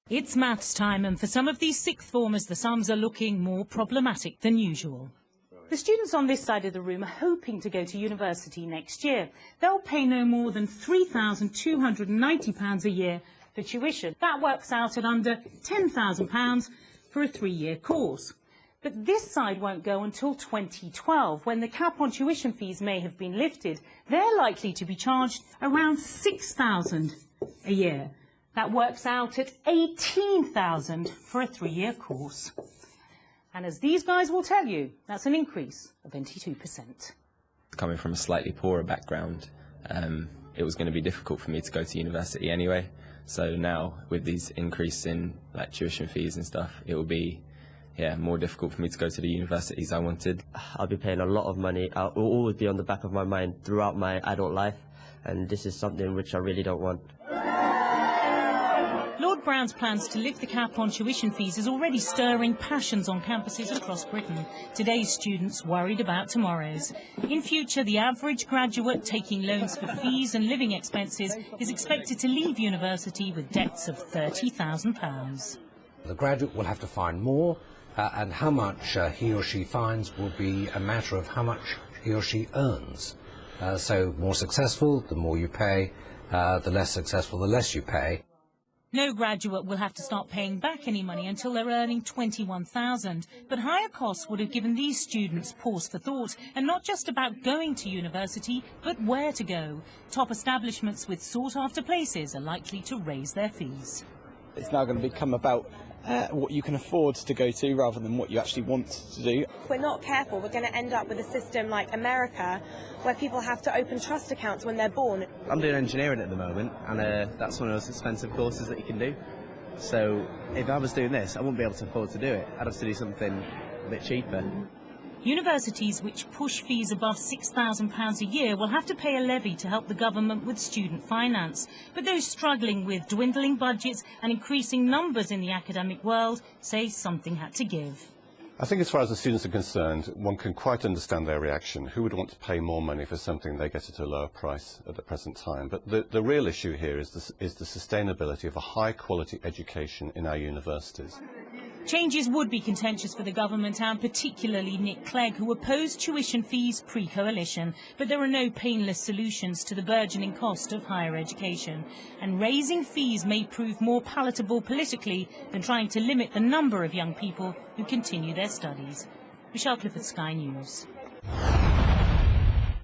It's maths time, and for some of these sixth formers, the sums are looking more problematic than usual. The students on this side of the room are hoping to go to university next year. They'll pay no more than £3,290 a year for tuition. That works out at under £10,000 for a 3-year course. But this side won't go until 2012, when the cap on tuition fees may have been lifted. They're likely to be charged around £6,000 a year. That works out at £18,000 for a 3-year course. And as these guys will tell you, that's an increase of 22%. Coming from a slightly poorer background, it was going to be difficult for me to go to university anyway. So now, with these increase in tuition fees and stuff, it will be more difficult for me to go to the universities I wanted. I'll be paying a lot of money. It will always be on the back of my mind throughout my adult life, and this is something which I really don't want. Lord Brown's plans to lift the cap on tuition fees is already stirring passions on campuses across Britain. Today's students worried about tomorrow's. In future, the average graduate taking loans for fees and living expenses is expected to leave university with debts of £30,000. The graduate will have to find more, and how much he or she finds will be a matter of how much he or she earns. So more successful, the more you pay, the less successful, the less you pay. No graduate will have to start paying back any money until they're earning £21,000. But higher costs would have given these students pause for thought, and not just about going to university, but where to go. Top establishments with sought-after places are likely to raise their fees. It's now going to become about what you can afford to go to rather than what you actually want to do. If we're not careful, we're going to end up with a system like America, where people have to open trust accounts when they're born. I'm doing engineering at the moment, and that's one of those expensive courses that you can do. So if I was doing this, I wouldn't be able to afford to do it. I'd have to do something a bit cheaper. Universities which push fees above £6,000 a year will have to pay a levy to help the government with student finance. But those struggling with dwindling budgets and increasing numbers in the academic world say something had to give. I think as far as the students are concerned, one can quite understand their reaction. Who would want to pay more money for something they get at a lower price at the present time? But the real issue here is the sustainability of a high-quality education in our universities. Changes would be contentious for the government and particularly Nick Clegg, who opposed tuition fees pre-coalition. But there are no painless solutions to the burgeoning cost of higher education. And raising fees may prove more palatable politically than trying to limit the number of young people who continue their studies. Michelle Clifford, Sky News.